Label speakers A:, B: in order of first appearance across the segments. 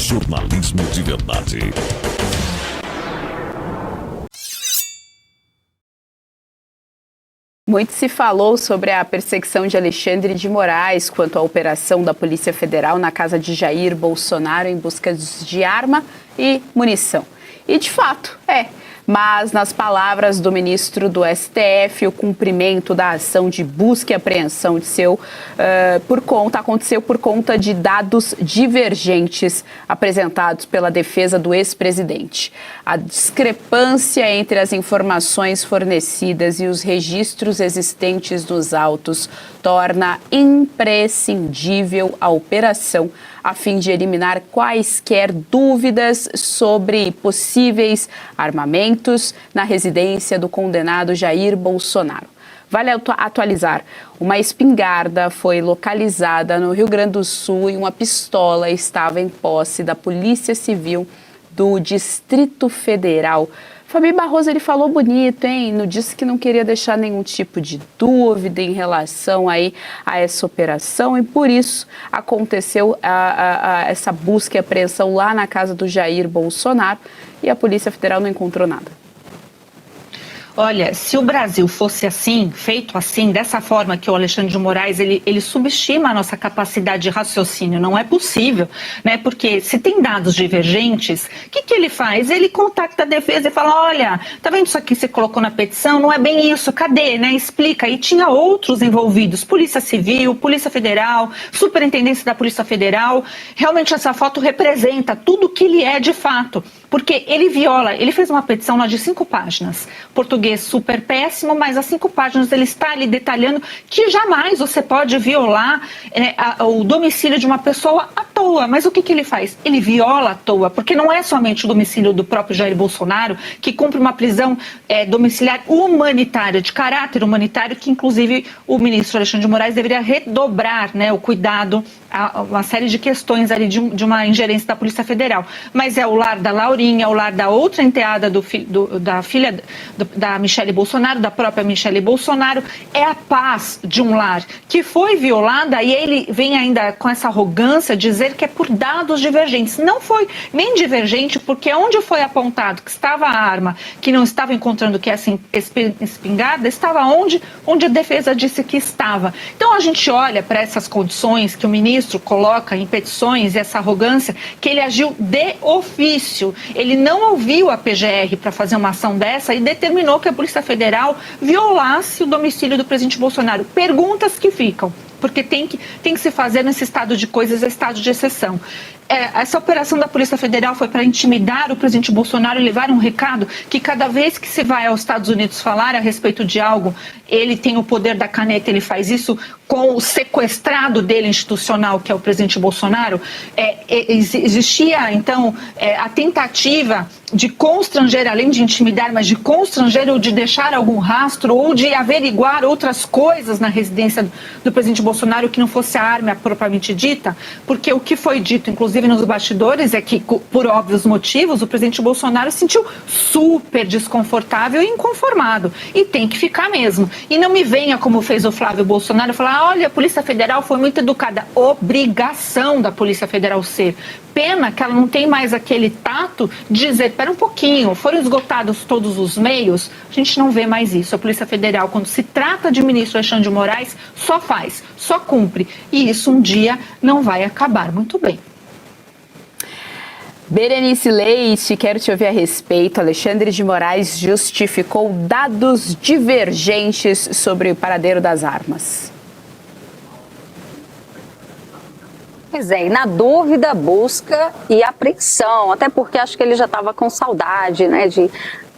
A: Jornalismo de verdade.
B: Muito se falou sobre a perseguição de Alexandre de Moraes quanto à operação da Polícia Federal na casa de Jair Bolsonaro em busca de arma e munição. E de fato, mas nas palavras do ministro do STF, o cumprimento da ação de busca e apreensão aconteceu por conta de dados divergentes apresentados pela defesa do ex-presidente. A discrepância entre as informações fornecidas e os registros existentes nos autos torna imprescindível a operação a fim de eliminar quaisquer dúvidas sobre possíveis armamentos na residência do condenado Jair Bolsonaro. Vale atualizar, uma espingarda foi localizada no Rio Grande do Sul e uma pistola estava em posse da Polícia Civil do Distrito Federal. Fabi Barroso, ele falou bonito, hein? Disse que não queria deixar nenhum tipo de dúvida em relação a essa operação e por isso aconteceu essa busca e apreensão lá na casa do Jair Bolsonaro e a Polícia Federal não encontrou nada.
C: Olha, se o Brasil fosse assim, feito assim, dessa forma que o Alexandre de Moraes, ele subestima a nossa capacidade de raciocínio, não é possível, né? Porque se tem dados divergentes, o que ele faz? Ele contacta a defesa e fala, olha, tá vendo isso aqui que você colocou na petição? Não é bem isso, cadê, né? Explica. E tinha outros envolvidos, Polícia Civil, Polícia Federal, Superintendência da Polícia Federal. Realmente essa foto representa tudo o que ele é de fato, porque ele fez uma petição lá de 5 páginas, português super péssimo, mas as 5 páginas ele está ali detalhando que jamais você pode violar o domicílio de uma pessoa à toa. Mas o que ele faz? Ele viola à toa, porque não é somente o domicílio do próprio Jair Bolsonaro, que cumpre uma prisão domiciliar humanitária, de caráter humanitário, que inclusive o ministro Alexandre de Moraes deveria redobrar, né, o cuidado a uma série de questões ali de uma ingerência da Polícia Federal. Mas é o lar da Laurinha, o lar da outra enteada da filha da Michele Bolsonaro, da própria Michele Bolsonaro, é a paz de um lar que foi violada e ele vem ainda com essa arrogância dizer que é por dados divergentes. Não foi nem divergente, porque onde foi apontado que estava a arma, que não estava encontrando que essa espingarda, estava onde a defesa disse que estava. Então a gente olha para essas condições que o ministro coloca em petições, essa arrogância, que ele agiu de ofício. Ele não ouviu a PGR para fazer uma ação dessa e determinou que a Polícia Federal violasse o domicílio do presidente Bolsonaro. Perguntas que ficam, porque tem que se fazer nesse estado de coisas, estado de exceção. Essa operação da Polícia Federal foi para intimidar o presidente Bolsonaro e levar um recado que cada vez que se vai aos Estados Unidos falar a respeito de algo, ele tem o poder da caneta, ele faz isso com o sequestrado dele institucional, que é o presidente Bolsonaro. Existia, então, a tentativa de constranger, além de intimidar, mas de constranger ou de deixar algum rastro ou de averiguar outras coisas na residência do presidente Bolsonaro que não fosse a arma propriamente dita, porque o que foi dito, inclusive nos bastidores, é que, por óbvios motivos, o presidente Bolsonaro se sentiu super desconfortável e inconformado. E tem que ficar mesmo. E não me venha, como fez o Flávio Bolsonaro, falar, olha, a Polícia Federal foi muito educada. Obrigação da Polícia Federal ser. Pena que ela não tem mais aquele tato de dizer, espera um pouquinho, foram esgotados todos os meios, a gente não vê mais isso. A Polícia Federal, quando se trata de ministro Alexandre de Moraes, só faz, só cumpre. E isso um dia não vai acabar muito bem.
B: Berenice Leite, quero te ouvir a respeito. Alexandre de Moraes justificou dados divergentes sobre o paradeiro das armas.
D: Pois é, e na dúvida, busca e apreensão, até porque acho que ele já estava com saudade, né, de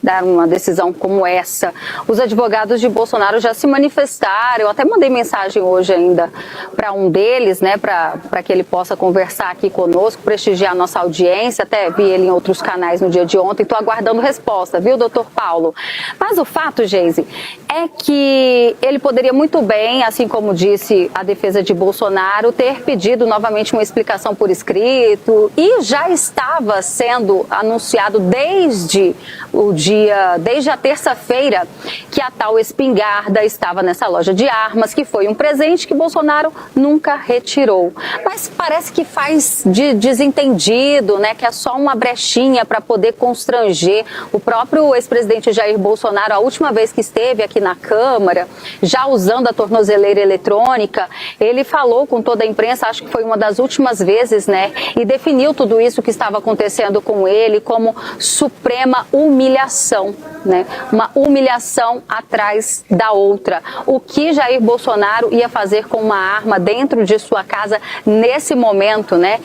D: dar uma decisão como essa. Os advogados de Bolsonaro já se manifestaram, eu até mandei mensagem hoje ainda para um deles, né, para que ele possa conversar aqui conosco, prestigiar a nossa audiência, até vi ele em outros canais no dia de ontem, estou aguardando resposta, viu, doutor Paulo? Mas o fato, Geise, é que ele poderia muito bem, assim como disse a defesa de Bolsonaro, ter pedido novamente uma explicação por escrito e já estava sendo anunciado desde o dia desde a terça-feira que a tal espingarda estava nessa loja de armas, que foi um presente que Bolsonaro nunca retirou. Mas parece que faz de desentendido, né, que é só uma brechinha para poder constranger o próprio ex-presidente Jair Bolsonaro. A última vez que esteve aqui na Câmara, já usando a tornozeleira eletrônica, ele falou com toda a imprensa, acho que foi uma das últimas vezes, né, e definiu tudo isso que estava acontecendo com ele como suprema humilhação, né, uma humilhação atrás da outra. O que Jair Bolsonaro ia fazer com uma arma dentro de sua casa nesse momento, né?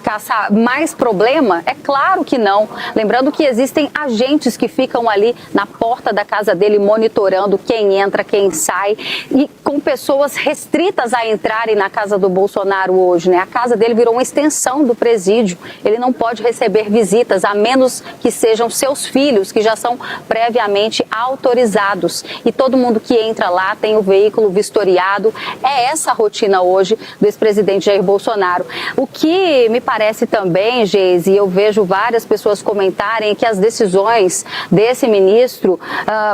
D: Caçar mais problema? É claro que não. Lembrando que existem agentes que ficam ali na porta da casa dele monitorando quem entra, quem sai, e com pessoas restritas a entrarem na casa do Bolsonaro hoje, né? A casa dele virou uma extensão do presídio. Ele não pode receber visitas, a menos que sejam seus filhos, que já são previamente autorizados. E todo mundo que entra lá tem o veículo vistoriado. É essa a rotina hoje do ex-presidente Jair Bolsonaro. O que me parece também, Geise, e eu vejo várias pessoas comentarem que as decisões desse ministro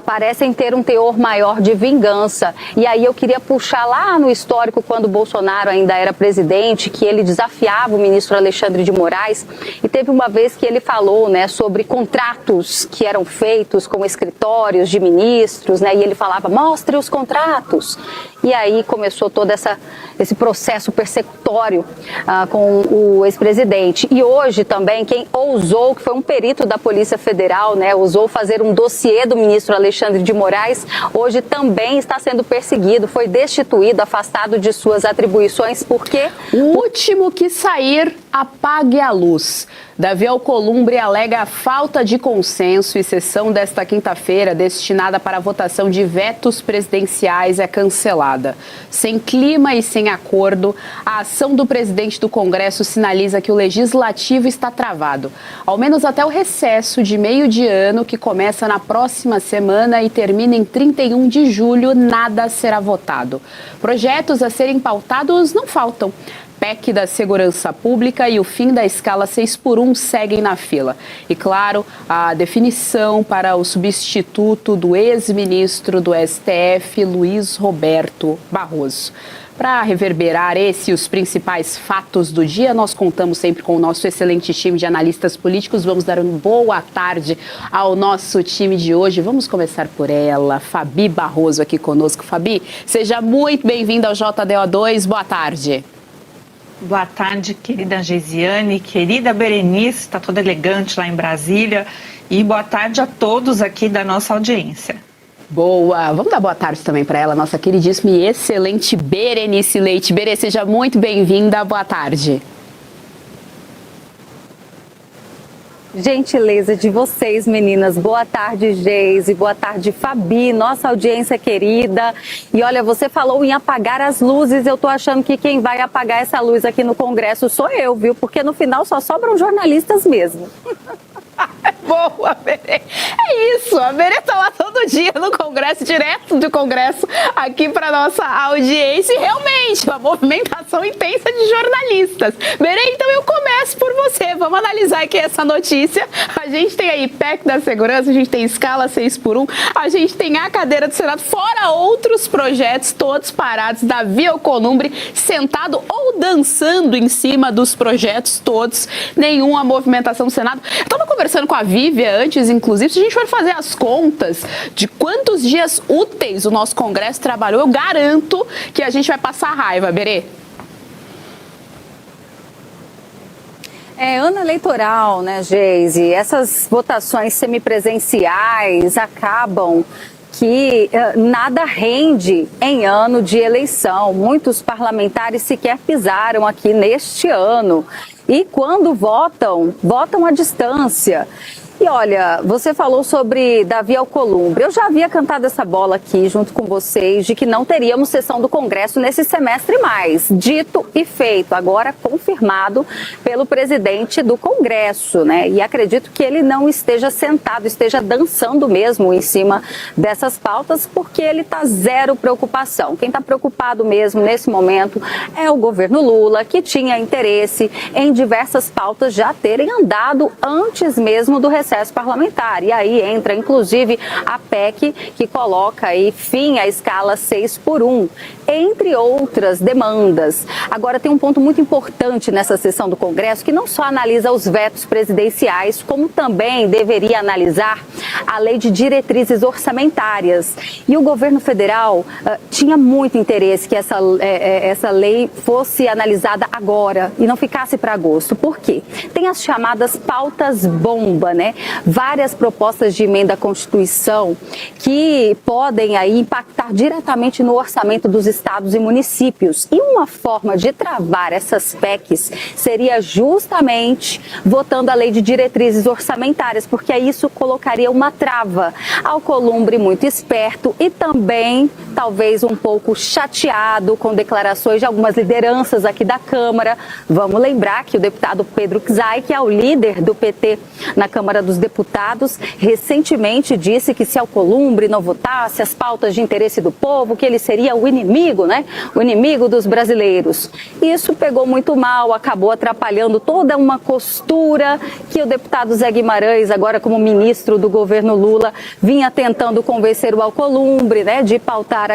D: parecem ter um teor maior de vingança. E aí eu queria puxar lá no histórico, quando o Bolsonaro ainda era presidente, que ele desafiava o ministro Alexandre de Moraes, e teve uma vez que ele falou, né, sobre contratos que eram feitos com escritórios de ministros, né, e ele falava, mostre os contratos. E aí começou todo esse processo persecutório com o ex-presidente. E hoje também quem ousou, que foi um perito da Polícia Federal, né, ousou fazer um dossiê do ministro Alexandre de Moraes, hoje também está sendo perseguido, foi destituído, afastado de suas atribuições, porque...
B: O último que sair, apague a luz. Davi Alcolumbre alega a falta de consenso e sessão desta quinta-feira destinada para a votação de vetos presidenciais é cancelada. Sem clima e sem acordo, a ação do presidente do Congresso sinaliza que o Legislativo está travado, ao menos até o recesso de meio de ano, que começa na próxima semana e termina em 31 de julho, nada será votado. Projetos a serem pautados não faltam. PEC da Segurança Pública e o fim da escala 6x1 seguem na fila. E, claro, a definição para o substituto do ex-ministro do STF, Luiz Roberto Barroso. Para reverberar esse e os principais fatos do dia, nós contamos sempre com o nosso excelente time de analistas políticos. Vamos dar uma boa tarde ao nosso time de hoje. Vamos começar por ela, Fabi Barroso, aqui conosco. Fabi, seja muito bem-vinda ao JDO2. Boa tarde.
C: Boa tarde, querida Geisiane, querida Berenice, está toda elegante lá em Brasília. E boa tarde a todos aqui da nossa audiência.
B: Boa, vamos dar boa tarde também para ela, nossa queridíssima e excelente Berenice Leite. Bere, seja muito bem-vinda, boa tarde.
D: Gentileza de vocês, meninas. Boa tarde, Geise. Boa tarde, Fabi, nossa audiência querida. E olha, você falou em apagar as luzes. Eu tô achando que quem vai apagar essa luz aqui no Congresso sou eu, viu? Porque no final só sobram jornalistas mesmo.
B: Boa, Berê. É isso, a Berê tá lá todo dia no Congresso, direto do Congresso, aqui para nossa audiência. E realmente, uma movimentação intensa de jornalistas. Berê, então eu começo por você. Vamos analisar aqui essa notícia. A gente tem aí PEC da Segurança, a gente tem escala 6x1, a gente tem a cadeira do Senado, fora outros projetos todos parados. Davi Alcolumbre sentado ou dançando em cima dos projetos todos. Nenhuma movimentação do Senado. Eu tava conversando com a Vívia antes, inclusive, se a gente for fazer as contas de quantos dias úteis o nosso Congresso trabalhou, eu garanto que a gente vai passar raiva, Berê.
D: É ano eleitoral, né, Geise? Essas votações semipresenciais acabam que nada rende em ano de eleição. Muitos parlamentares sequer pisaram aqui neste ano. E quando votam, votam à distância. E olha, você falou sobre Davi Alcolumbre. Eu já havia cantado essa bola aqui junto com vocês de que não teríamos sessão do Congresso nesse semestre mais. Dito e feito, agora confirmado pelo presidente do Congresso, né? E acredito que ele não esteja sentado, esteja dançando mesmo em cima dessas pautas, porque ele está zero preocupação. Quem está preocupado mesmo nesse momento é o governo Lula, que tinha interesse em diversas pautas já terem andado antes mesmo do recesso recesso parlamentar. E aí entra, inclusive, a PEC que coloca aí fim à escala 6x1, entre outras demandas. Agora, tem um ponto muito importante nessa sessão do Congresso, que não só analisa os vetos presidenciais, como também deveria analisar a lei de diretrizes orçamentárias. E o governo federal tinha muito interesse que essa lei fosse analisada agora e não ficasse para agosto. Por quê? Tem as chamadas pautas bomba, né? Várias propostas de emenda à Constituição que podem aí impactar diretamente no orçamento dos estados e municípios. E uma forma de travar essas PECs seria justamente votando a lei de diretrizes orçamentárias, porque aí isso colocaria uma trava. Alcolumbre muito esperto e também talvez um pouco chateado com declarações de algumas lideranças aqui da Câmara. Vamos lembrar que o deputado Pedro Czai, que é o líder do PT na Câmara dos Deputados, recentemente disse que se Alcolumbre não votasse as pautas de interesse do povo, que ele seria o inimigo, né? O inimigo dos brasileiros. Isso pegou muito mal, acabou atrapalhando toda uma costura que o deputado Zé Guimarães, agora como ministro do governo Lula, vinha tentando convencer o Alcolumbre, né, de pautar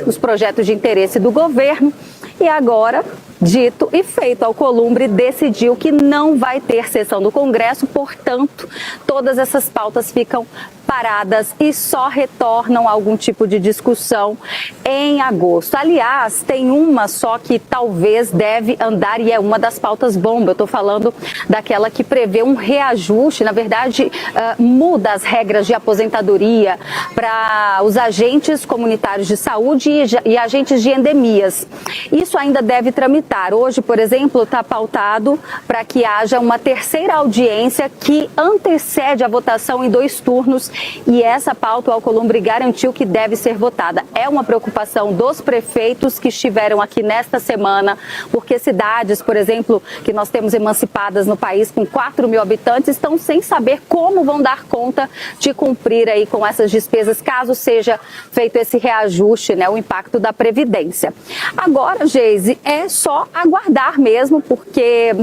D: os projetos de interesse do governo. E agora, dito e feito, Alcolumbre decidiu que não vai ter sessão do Congresso, portanto, todas essas pautas ficam paradas e só retornam a algum tipo de discussão em agosto. Aliás, tem uma só que talvez deve andar e é uma das pautas bomba. Eu estou falando daquela que prevê um reajuste, na verdade, muda as regras de aposentadoria para os agentes comunitários de saúde e agentes de endemias. Isso ainda deve tramitar. Hoje, por exemplo, está pautado para que haja uma terceira audiência que antecede a votação em 2 turnos. E essa pauta o Alcolumbre garantiu que deve ser votada. É uma preocupação dos prefeitos que estiveram aqui nesta semana, porque cidades, por exemplo, que nós temos emancipadas no país com 4 mil habitantes, estão sem saber como vão dar conta de cumprir aí com essas despesas, caso seja feito esse reajuste, né, o impacto da Previdência. Agora, Geise, é só aguardar mesmo, porque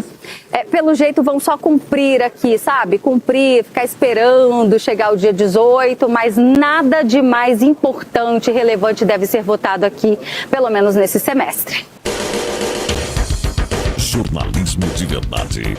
D: pelo jeito vão só cumprir aqui, sabe? Cumprir, ficar esperando chegar o dia 18, mas nada de mais importante e relevante deve ser votado aqui, pelo menos nesse semestre.
A: Jornalismo de verdade.